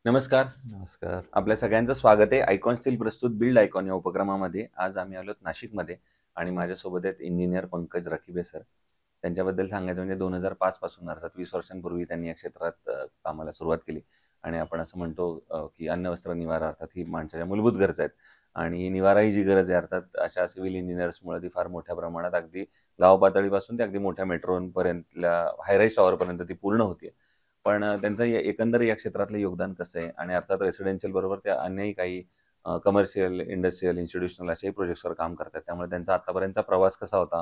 नमस्कार. नमस्कार. आपल्या सगळ्यांचं स्वागत आहे. आयकॉन स्टील प्रस्तुत बिल्ड आयकॉन या उपक्रमामध्ये. आज आम्ही आलोत नाशिकमध्ये आणि माझ्यासोबत आहेत इंजिनिअर पंकज रखिबे सर. त्यांच्याबद्दल सांगायचं म्हणजे 2005 पासून अर्थात 20 वर्षांपूर्वी त्यांनी या क्षेत्रात कामाला सुरुवात केली आणि आपण असं म्हणतो की अन्न, वस्त्र, निवारा अर्थात ही माणसाच्या मूलभूत गरजा आहेत आणि निवारा ही जी गरज आहे अर्थात अशा सिव्हिल इंजिनिअर्समुळे ती फार मोठ्या प्रमाणात अगदी गाव पातळीपासून ते अगदी मोठ्या मेट्रोपर्यंतल्या हाय राईज टॉवरपर्यंत ती पूर्ण होते. पण त्यांचं एकंदर या क्षेत्रातलं योगदान कसं आहे आणि अर्थात रेसिडेन्शियल बरोबर त्या अन्यही काही कमर्शियल, इंडस्ट्रियल, इन्स्टिट्यूशनल अशाही प्रोजेक्ट्सवर काम करतात. त्यामुळे त्यांचा आतापर्यंतचा प्रवास कसा होता,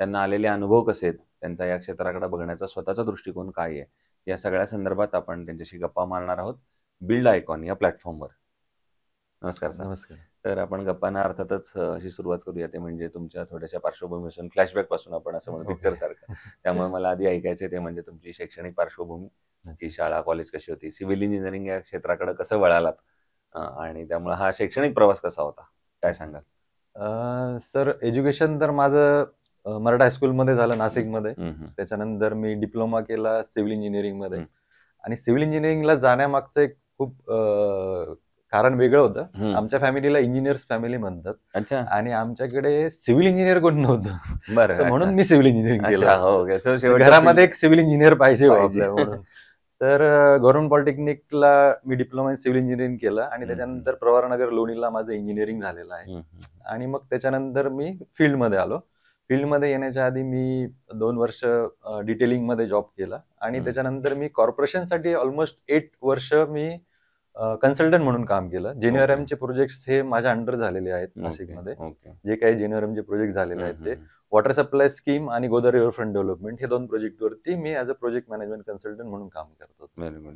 त्यांना आलेले अनुभव कसे आहेत, त्यांचा या क्षेत्राकडे बघण्याचा स्वतःचा दृष्टिकोन काय आहे, या सगळ्या संदर्भात आपण त्यांच्याशी गप्पा मारणार आहोत बिल्ड आयकॉन या प्लॅटफॉर्मवर. नमस्कार सर. नमस्कार. तर आपण गप्पांना अर्थातच अशी सुरुवात करूया ते म्हणजे तुमच्या थोड्याशा पार्श्वभूमीपासून फ्लॅशबॅकपासून आपण असं म्हणू ओके. पिक्चरसारखं. त्यामुळे मला आधी ऐकायचं ते म्हणजे तुमची शैक्षणिक पार्श्वभूमी, की शाळा, कॉलेज कशी होती? सिव्हिल इंजिनिअरिंग या क्षेत्राकडे कसं वळालात? आणि त्यामुळे हा शैक्षणिक प्रवास कसा होता? काय सांगाल? सर एज्युकेशन तर माझं मराठा हायस्कूलमध्ये झालं हं. नाशिकमध्ये. हं, हं. त्याच्यानंतर मी डिप्लोमा केला सिव्हिल इंजिनिअरिंगमध्ये हं. आणि सिव्हिल इंजिनिअरिंगला जाण्यामागचं एक खूप कारण वेगळं होतं. हं. आमच्या फॅमिलीला इंजिनिअर्स फॅमिली म्हणतात अच्छा. आणि आमच्याकडे सिव्हिल इंजिनिअर कोणी नव्हतं. बरं. तर म्हणून अच्छा. मी सिव्हिल इंजिनिअरिंग केलं. अच्छा. हो. कसं तर शेवटच्या घरामध्ये फील्ड एक सिव्हिल इंजिनिअर पाहिजे हो पाहिजे. आपल्या म्हणून. तर गव्हर्नमेंट पॉलिटेक्निकला मी डिप्लोमा इन सिव्हिल इंजिनिअरिंग केलं आणि हं, हं. त्याच्यानंतर प्रवरानगर लोणीला माझं इंजिनिअरिंग झालेलं आहे. हं, हं. आणि मग त्याच्यानंतर मी फील्डमध्ये आलो. फील्डमध्ये येण्याच्या आधी मी 2 वर्ष डिटेलिंगमध्ये जॉब केला आणि हं. त्याच्यानंतर मी कॉर्पोरेशनसाठी ऑलमोस्ट 8 वर्ष मी कन्सल्टंट म्हणून काम केलं. ओके. जेन्युआरएमचे प्रोजेक्ट्स हे माझ्या अंडर झालेले आहेत ओके. नाशिकमध्ये. ओके. जे काही जेन्युआरएमचे प्रोजेक्ट झालेले हं, आहेत हं, ते. हं. वॉटर सप्लाय स्कीम आणि गोदावरी रिव्हरफ्रंट डेव्हलपमेंट हे 2 प्रोजेक्टवरती मी as a project management consultant म्हणून काम करत होतो. Very good.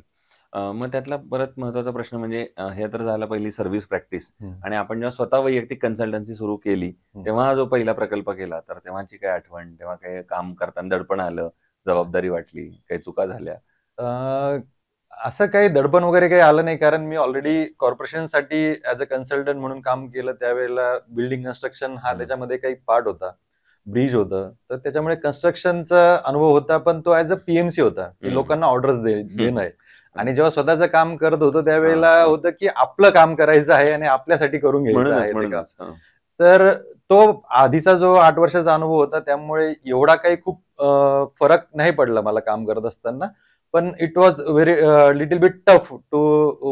मग त्यातला परत महत्त्वाचा प्रश्न म्हणजे हे तर झालं पहिली सर्व्हिस प्रॅक्टिस हं, आणि आपण जेव्हा स्वतः वैयक्तिक कन्सल्टन्सी सुरू केली, हं. तेव्हा हा जो पहिला प्रकल्प केला, तर तेव्हाची काय आठवण? तेव्हा काही काम करताना दडपण आलं, जबाबदारी वाटली, काही चुका झाल्या? अ, असं काही दडपण वगैरे काही आलं नाही, कारण मी ऑलरेडी कॉर्पोरेशनसाठी ॲज अ कन्सल्टंट म्हणून काम केलं. त्यावेळेला बिल्डिंग कन्स्ट्रक्शन हा हं, त्याच्यामध्ये काही पार्ट होता. ब्रिज होतं. तर त्याच्यामुळे कन्स्ट्रक्शनचा अनुभव होता, पण तो ॲज अ पी-एम-सी होता, की हं, लोकांना ऑर्डर्स हं. देणं आहे. आणि हं. जेव्हा स्वतःचं काम करत होतो, त्यावेळेला हां. होतं, की आपलं काम करायचं आहे आणि आपल्यासाठी करून घ्यायचं म्हणूनच, आहे ते काम. म्हणूनच. हं. तर तो आधीचा जो 8 वर्षाचा अनुभव होता, त्यामुळे एवढा काही खूप फरक नाही पडला मला काम करत असताना. पण it was very little bit tough to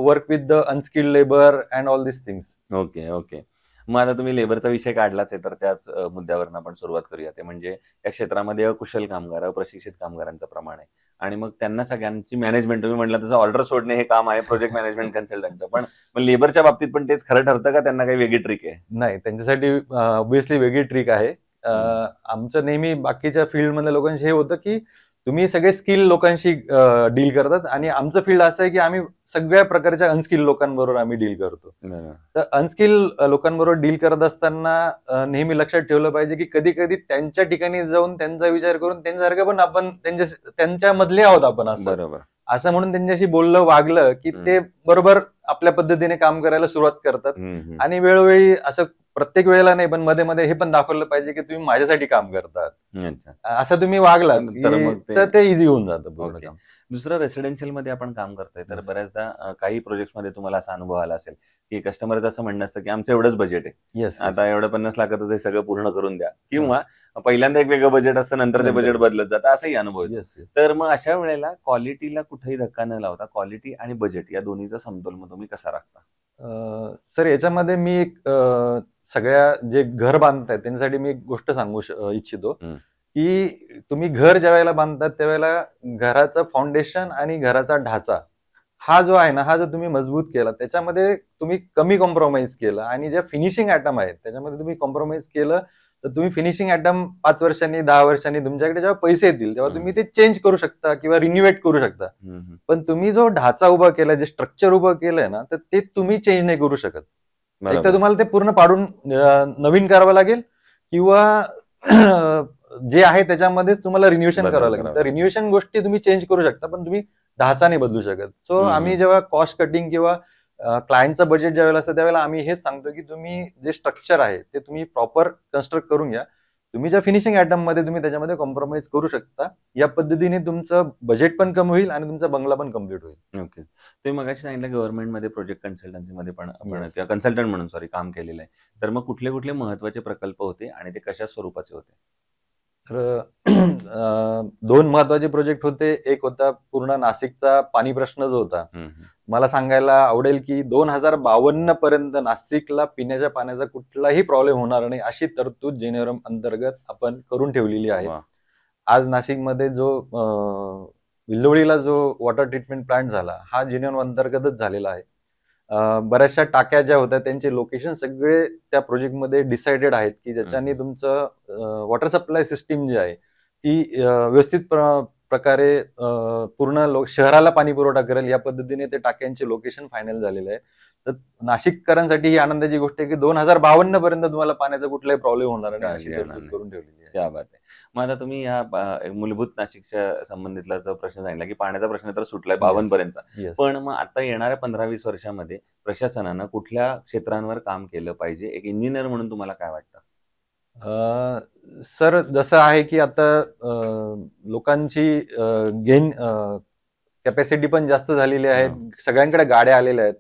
work with the unskilled labour and all this things. Okay, okay. मग आता तुम्ही लेबरचा विषय काढलाच आहे, तर त्याच मुद्द्यावरून आपण सुरुवात करूया. ते म्हणजे या क्षेत्रामध्ये अकुशल कामगार, अप्रशिक्षित कामगारांचं प्रमाण आहे आणि मग त्यांना सगळ्यांची मॅनेजमेंट तुम्ही म्हटलं तसं ऑर्डर सोडणे हे काम आहे प्रोजेक्ट मॅनेजमेंट कन्सल्टंटचं. पण मग लेबरच्या बाबतीत पण तेच खरं ठरतं का त्यांना काही वेगळी ट्रिक आहे? नाही, त्यांच्यासाठी ऑब्व्हियसली वेगळी ट्रिक आहे. अ, हं. आमचं नेहमी बाकीच्या फील्डमधल्या लोकांशी हे होतं, की तुम्ही सगळे स्किल लोकांशी डील करतात आणि आमचं फील्ड असं आहे, की आम्ही सगळ्या प्रकारच्या अनस्किल्ड लोकांबरोबर आम्ही डील करतो. बरोबर. तर अनस्किल्ड लोकांबरोबर डील करत असताना नेहमी लक्षात ठेवलं पाहिजे, की कधी-कधी त्यांच्या ठिकाणी जाऊन त्यांचा विचार करून त्यांच्यासारखं पण आपण त्यांच्यामधले आहोत आपण असं. बरोबर. असं म्हणून त्यांच्याशी बोललं, वागलं, की हं. ते बरोबर आपल्या पद्धतीने काम करायला सुरुवात करतात. हं, हं. आणि वेळोवेळी असं प्रत्येक वेळेला नाही, पण मध्ये-मध्ये हे पण दाखवलं पाहिजे, की तुम्ही माझ्यासाठी काम करतात. अच्छा. असं तुम्ही वागलात, तर की मग ते तर ते ईझी होऊन जातं पूर्ण ओके. काम. दुसरं रेसिडेन्शियलमध्ये आपण काम करतोय, तर येस. बऱ्याचदा काही प्रोजेक्ट्समध्ये तुम्हाला असा अनुभव आला असेल, की कस्टमरचं असं म्हणणं असतं, की आमचं एवढंच बजेट आहे. Yes, yes. आता एवढं 50,00,000तच हे सगळं पूर्ण करून द्या हां. किंवा पहिल्यांदा एक वेगळं बजेट असतं, नंतर ते नंतर बजेट बदलत जातं, असाही अनुभव येतो. Yes, yes. तर मग अशा वेळेला क्वालिटीला कुठेही धक्का न लावता क्वालिटी आणि बजेट या दोन्हीचा समतोल मग तुम्ही कसा राखता? सर याच्यामध्ये मी एक सगळ्या जे घर बांधतायत त्यांच्यासाठी मी एक गोष्ट सांगू इच्छितो, हं, की तुम्ही घर ज्यावेळेला बांधतात त्यावेळेला घराचं फाउंडेशन आणि घराचा ढाचा हा जो आहे ना, हा जर तुम्ही मजबूत केला, त्याच्यामध्ये तुम्ही कमी कॉम्प्रोमाईज केलं आणि ज्या फिनिशिंग आयटम आहेत, त्याच्यामध्ये तुम्ही कॉम्प्रोमाईज केलं, तर तुम्ही फिनिशिंग आयटम 5 वर्षांनी, 10 वर्षांनी तुमच्याकडे जेव्हा पैसे येतील, तेव्हा हं, तुम्ही ते चेंज करू शकता किंवा रिन्युएट करू शकता. हं, हं. पण तुम्ही जो ढाचा उभा केलाय, जे स्ट्रक्चर उभं केलंय ना, तर ते तुम्ही चेंज नाही करू शकत. एक तर बरोबर. तुम्हाला ते पूर्ण पाडून नवीन करावं लागेल किंवा जे आहे त्याच्यामध्येच तुम्हाला रिन्यूएशन करावं बदल लागेल. करावा तर लागेल. रिन्यूएशन गोष्टी तुम्ही चेंज करू शकता, पण तुम्ही ढाचा नाही बदलू शकत. सो हं, आम्ही हं. जेव्हा कॉस्ट कटिंग किंवा क्लायंटचं बजेट ज्यावेळेला असतं, त्यावेळेला आम्ही हेच सांगतो, की तुम्ही जे स्ट्रक्चर आहे, ते तुम्ही प्रॉपर कन्स्ट्रक्ट करून घ्या. तुम्ही ज्या फिनिशिंग आयटम मध्ये तुम्ही त्याच्यामध्ये कॉम्प्रोमाइज करू शकता. या पद्धतीने तुमचं बजेट पण कमी होईल आणि तुमचा बंगला पण कम्प्लीट होईल. ओके. तुम्ही मगाशी सांगितलं गव्हर्नमेंटमध्ये प्रोजेक्ट कन्सल्टन्सीमध्ये पण आपण येस. किंवा कन्सल्टंट म्हणून सॉरी काम केलेलं आहे. तर मग कुठले-कुठले महत्त्वाचे प्रकल्प होते आणि ते कशा स्वरूपाचे होते? तर 2 महत्त्वाचे प्रोजेक्ट होते. एक होता पूर्ण नाशिकचा पाणी प्रश्न जो होता. हं, हं. मला सांगायला आवडेल की 2052 पर्यंत नाशिकला पिण्याच्या पाण्याचा कुठलाही प्रॉब्लेम होणार नाही अशी तरतूद जेनेरम अंतर्गत आपण करून ठेवलेली आहे. वाह! आज नाशिकमध्ये जो विल्लोळीला जो वॉटर ट्रीटमेंट प्लांट झाला, हा जेनेरम अंतर्गतच झालेला आहे. बऱ्याचशा टाक्या ज्या होत्या त्यांचे लोकेशन सगळे त्या प्रोजेक्टमध्ये डिसाइडेड आहेत, की ज्याच्याने तुमचं वॉटर सप्लाय सिस्टीम जी आहे, ती व्यवस्थित प्रकारे पूर्ण शहराला पाणी पुरवठा करेल या पद्धतीने ते टाक्यांचे लोकेशन फायनल झालेलं आहे. तर नाशिककरांसाठी ही आनंदाची गोष्ट आहे, की 2052 पर्यंत तुम्हाला पाण्याचा कुठलाही प्रॉब्लेम होणार नाही अशी काळजी येणार तरतूद नाही. करून ठेवलेली आहे. क्या बात है! मग आता तुम्ही या मूलभूत नाशिकच्या संबंधितला जो प्रश्न सांगितला, की पाण्याचा प्रश्न तर सुटलाय 52 पर्यंतचा. येस. पण मग आता येणाऱ्या 15-20 वर्षामध्ये प्रशासनानं कुठल्या क्षेत्रांवर काम केलं पाहिजे? एक इंजिनिअर म्हणून तुम्हाला काय वाटतं? सर जसं आहे, की आता लोकांची गेन कॅपॅसिटी पण जास्त झालेली आहे. सगळ्यांकडे गाड्या आलेल्या आहेत.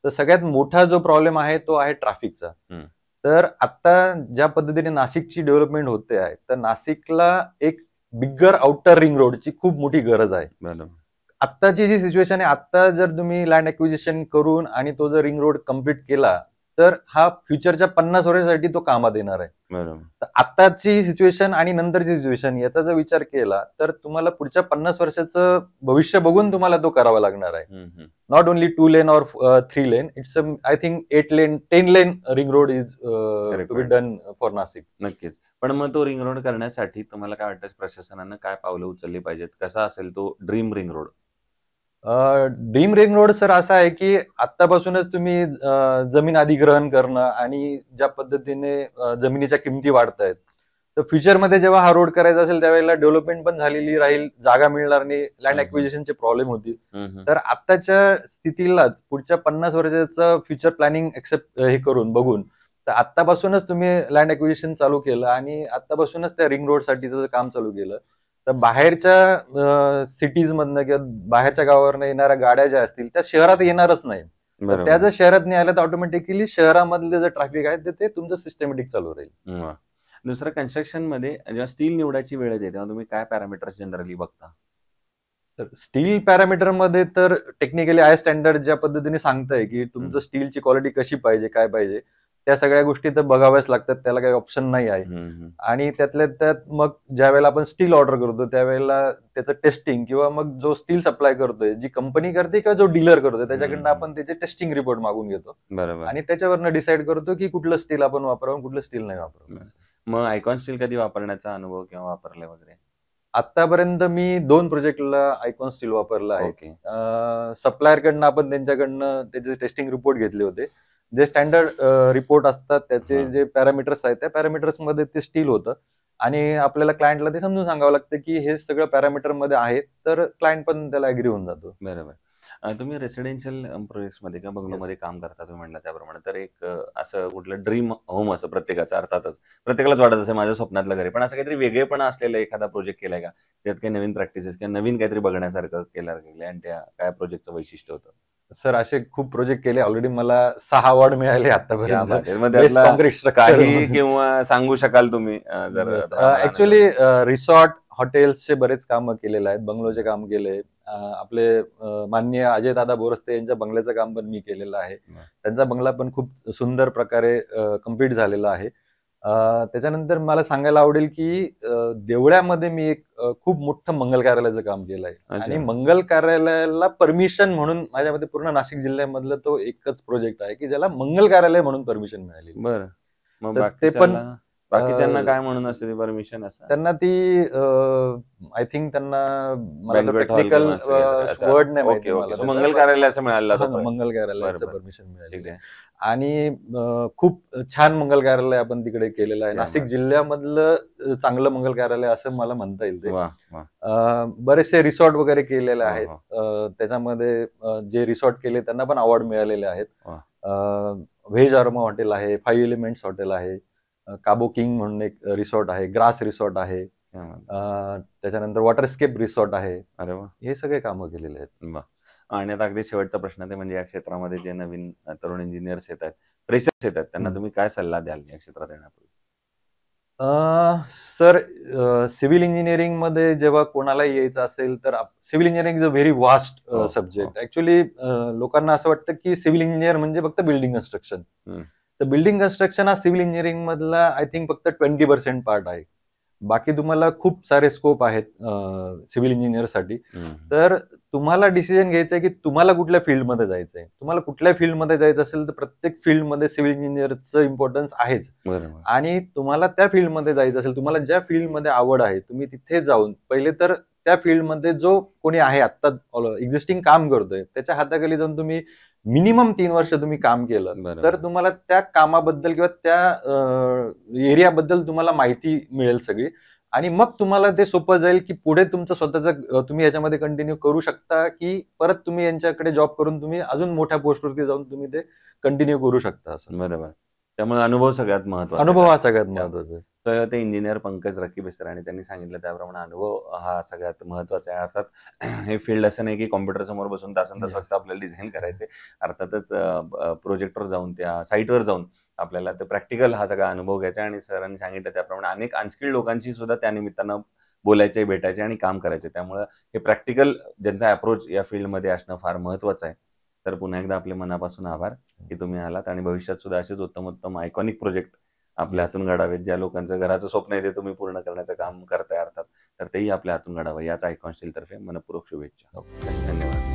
तर सगळ्यात मोठा जो प्रॉब्लेम आहे तो आहे ट्रॅफिकचा. हं. तर आता ज्या पद्धतीने नाशिकची डेव्हलपमेंट होते आहे, तर नाशिकला एक बिग्गर आउटर रिंग रोडची खूप मोठी गरज आहे. बरोबर. आत्ताची जी सिच्युएशन आहे, आत्ता जर तुम्ही लँड ॲक्विजिशन करून आणि तो जर रिंग रोड कंप्लीट केला, तर हा फ्युचरच्या 50 वर्षांसाठी तो कामात येणार आहे. बरोबर. तर आत्ताची सिच्युएशन आणि नंतरची सिच्युएशन याचा जर विचार केला, तर तुम्हाला पुढच्या 50 वर्षाचं भविष्य बघून तुम्हाला तो करावा लागणार आहे. हं, हं. नॉट ओन्ली 2 लेन और 3 lane. It's I think 8 lane, 10 lane ring road is to be done for Nashik. नक्कीच. पण मग तो रिंग रोड करण्यासाठी तुम्हाला काय वाटतं प्रशासनानं काय पावलं उचलली पाहिजेत? कसा असेल तो dream ring road? Dream ring road sir असा आहे, की आत्तापासूनच तुम्ही जमीन अधिग्रहण करणं आणि ज्या पद्धतीने जमिनीच्या किमती वाढतायत. तर फ्युचरमध्ये जेव्हा हा रोड करायचा असेल त्यावेळेला डेव्हलपमेंट पण झालेली राहील, जागा मिळणार नाही, लँड हं. ॲक्विजिशनचे प्रॉब्लेम होतील. हं, हं. तर आत्ताच्या स्थितीलाच पुढच्या 50 वर्षाचं फ्युचर प्लॅनिंग हे करून बघून तर आत्तापासूनच तुम्ही लँड ॲक्विजिशन चालू केलं आणि आत्तापासूनच त्या रिंग रोडसाठीचं काम चालू केलं. तर बाहेरच्या सिटीजमधनं किंवा बाहेरच्या गावावरनं येणाऱ्या गाड्या ज्या असतील त्या शहरात येणारच नाही. तर त्या बरोबर. जर शहरात नाही आल्या तर ऑटोमॅटिकली शहरामधले जे ट्रॅफिक आहे ते तुमचं सिस्टमॅटिक चालू राहील. वाह! दुसरं कन्स्ट्रक्शनमध्ये जेव्हा स्टील निवडायची वेळ येते, तेव्हा तुम्ही काय पॅरामीटर्स जनरली बघता? तर स्टील पॅरामीटरमध्ये तर टेक्निकली आय स्टँडर्ड ज्या पद्धतीने सांगताय, की तुमचं स्टीलची क्वालिटी कशी पाहिजे, काय पाहिजे, त्या सगळ्या गोष्टी तर बघाव्याच लागतात. त्याला काही ऑप्शन नाही आहे. हं, हं. आणि त्यातल्या त्यात मग ज्यावेळेला आपण स्टील ऑर्डर करतो, त्यावेळेला त्याचं टेस्टिंग किंवा मग जो स्टील सप्लाय करतोय, जी कंपनी करते किंवा जो डीलर करतोय, त्याच्याकडनं आपण त्याचे टेस्टिंग रिपोर्ट मागून घेतो बरोबर. आणि त्याच्यावरनं डिसाईड करतो, की कुठलं स्टील आपण वापरावं, कुठलं स्टील नाही वापरावं. मग आयकॉन स्टील कधी वापरण्याचा अनुभव किंवा वापरलाय वगैरे? आतापर्यंत मी 2 प्रोजेक्टला आयकॉन स्टील वापरलं आहे. ओके. सप्लायरकडनं आपण त्यांच्याकडनं त्याचे टेस्टिंग रिपोर्ट घेतले होते. जे स्टँडर्ड रिपोर्ट असतात त्याचे हां. जे पॅरामीटर्स आहेत, त्या पॅरामीटर्समध्ये ते स्टील होतं आणि आपल्याला क्लायंटला ते समजून सांगावं लागतं, की हे सगळं पॅरामीटरमध्ये आहे, तर क्लायंट पण त्याला ॲग्री होऊन जातो. बरोबर. तुम्ही रेसिडेन्शियल प्रोजेक्ट्समध्ये किंवा बंगलोमध्ये काम करता तुम्ही म्हटलं त्याप्रमाणे. तर एक असं कुठलं ड्रीम होम असं प्रत्येकाचं अर्थातच. प्रत्येकालाच वाटत असेल माझ्या स्वप्नातलं घर आहे. पण असं काहीतरी वेगळेपणा असलेला एखादा प्रोजेक्ट केलाय का? त्यात काही नवीन प्रॅक्टिसेस किंवा नवीन काहीतरी बघण्यासारखं केलं आणि त्या काय प्रोजेक्टचं वैशिष्ट्य होतं? सर असे खूप प्रोजेक्ट केले. ऑलरेडी मला 6 अवॉर्ड मिळाले क्या आतापर्यंत. बात आहे! मग बेस्ट त्यातला काँक्रीट स्ट्रक्चर काही किंवा सांगू शकाल तुम्ही जर ऍक्च्युअली रिसॉर्ट, हॉटेल्सचे बरेच कामं केलेले आहेत. बंगलोचे काम केले. आपले माननीय अजयदादा बोरस्ते यांच्या बंगल्याचं काम पण मी केलेलं आहे. त्यांचा बंगला पण खूप सुंदर प्रकारे कंप्लीट झालेला आहे. त्याच्यानंतर मला सांगायला आवडेल, की देवळ्यामध्ये मी एक खूप मोठं मंगल कार्यालयाचं काम केलं आहे अच्छा. आणि मंगल कार्यालयाला परमिशन म्हणून माझ्या मते पूर्ण नाशिक जिल्ह्यामधलं तो एकच प्रोजेक्ट आहे, की ज्याला मंगल कार्यालय म्हणून परमिशन मिळाली. बरं. मग तर ते पण बाकीच्यांना काय म्हणून असते ती परमिशन असं? त्यांना ती आय थिंक त्यांना मला बँक्वेट हॉल टेक्निकल किंवा असं काहीतरी असं. वर्ड नाही माहिती ओके, ओके. मला सो त्याचा. मंगल कार्यालयाचं मिळालं हां, होतं. मंगल बरं, कार्यालयाचं बरं. परमिशन मिळाली ठीक आहे. आणि खूप छान मंगल कार्यालय आपण तिकडे केलेलं आहे. क्या नाशिक बात. जिल्ह्यामधलं चांगलं मंगल कार्यालय असं मला म्हणता येईल ते. वाह! वाह! बरेचसे रिसॉर्ट वगैरे केलेले हो, आहेत. हो. त्याच्यामध्ये जे रिसॉर्ट केले त्यांना पण अवॉर्ड मिळालेले आहेत. वाह! व्हेज अरोमा हॉटेल आहे, 5 एलिमेंट्स हॉटेल आहे. काबो किंग म्हणून एक रिसॉर्ट आहे, ग्रास रिसॉर्ट आहे, त्याच्यानंतर वॉटरस्केप रिसॉर्ट आहे. अरे वा, हे सगळे कामं केलेले आहेत. वा. आणि आता अगदी शेवटचा प्रश्न ते म्हणजे या क्षेत्रामध्ये जे नवीन तरुण इंजिनियर्स येत आहेत, फ्रेशर्स येतात, त्यांना तुम्ही काय सल्ला द्याल या क्षेत्रात येण्यापूर्वी? सर, सिव्हिल इंजिनिअरिंगमध्ये जेव्हा कोणाला यायचं असेल तर civil engineering is a very vast हो, सब्जेक्ट. ऍक्च्युली लोकांना असं वाटतं की सिव्हिल इंजिनियर म्हणजे फक्त बिल्डिंग कन्स्ट्रक्शन. हम्म. तर बिल्डिंग कन्स्ट्रक्शन हा सिव्हिल इंजिनिअरिंग मधला आय थिंक फक्त 20% पार्ट आहे. बाकी तुम्हाला खूप सारे स्कोप आहेत सिव्हिल इंजिनियरसाठी. तर तुम्हाला डिसिजन घ्यायचं आहे की तुम्हाला कुठल्या फील्डमध्ये जायचं आहे. तुम्हाला कुठल्या फील्डमध्ये जायचं असेल तर प्रत्येक फील्डमध्ये सिव्हिल इंजिनियरचं इम्पॉर्टन्स आहेच. बरोबर. आणि तुम्हाला त्या फील्डमध्ये जायचं असेल, तुम्हाला ज्या फील्डमध्ये आवड आहे, तुम्ही तिथे जाऊन पहिले तर त्या फील्डमध्ये जो कोणी आहे आत्ता एक्झिस्टिंग काम करतोय त्याच्या हाताखाली जाऊन तुम्ही मिनिमम 3 वर्ष तुम्ही काम केलं बरोबर. तर तुम्हाला त्या कामाबद्दल किंवा त्या एरियाबद्दल तुम्हाला माहिती मिळेल सगळी. आणि मग तुम्हाला ते सोपं जाईल की पुढे तुमचं स्वतःचं तुम्ही याच्यामध्ये कंटिन्यू करू शकता की परत तुम्ही यांच्याकडे जॉब करून तुम्ही अजून मोठ्या पोस्टवरती जाऊन तुम्ही ते कंटिन्यू करू शकता. असं बरोबर. त्यामुळे अनुभव सगळ्यात महत्वाचा अनुभव आहे. हा सगळ्यात महत्वाचा आहे. तर ते इंजिनियर पंकज रकीबे सर आणि त्यांनी सांगितलं त्याप्रमाणे अनुभव हा सगळ्यात महत्वाचा आहे. अर्थात हे फील्ड असं नाही की कॉम्प्युटर समोर बसून तासन-तास फक्त आपल्याला डिझाईन करायचे. अर्थातच प्रोजेक्टवर जाऊन त्या साईटवर जाऊन आपल्याला ते प्रॅक्टिकल हा सगळा अनुभव घ्यायचा आणि सरांनी सांगितलं त्याप्रमाणे अनेक अनस्किल्ड लोकांशी सुद्धा त्या निमित्तानं बोलायचे, भेटायचे आणि काम करायचे. त्यामुळं हे प्रॅक्टिकल ज्यांचा अप्रोच या फील्डमध्ये असणं फार महत्वाचं आहे. तर पुन्हा एकदा आपले मनापासून आभार की तुम्ही आलात आणि भविष्यात सुद्धा असेच उत्तम-उत्तम आयकॉनिक प्रोजेक्ट आपल्या हातून घडावेत. ज्या लोकांचं घराचं स्वप्न आहे ते तुम्ही पूर्ण करण्याचं काम करताय अर्थात. तर तेही आपल्या हातून घडावं याच आयकॉन स्टील तर्फे मनःपूर्वक शुभेच्छा. धन्यवाद.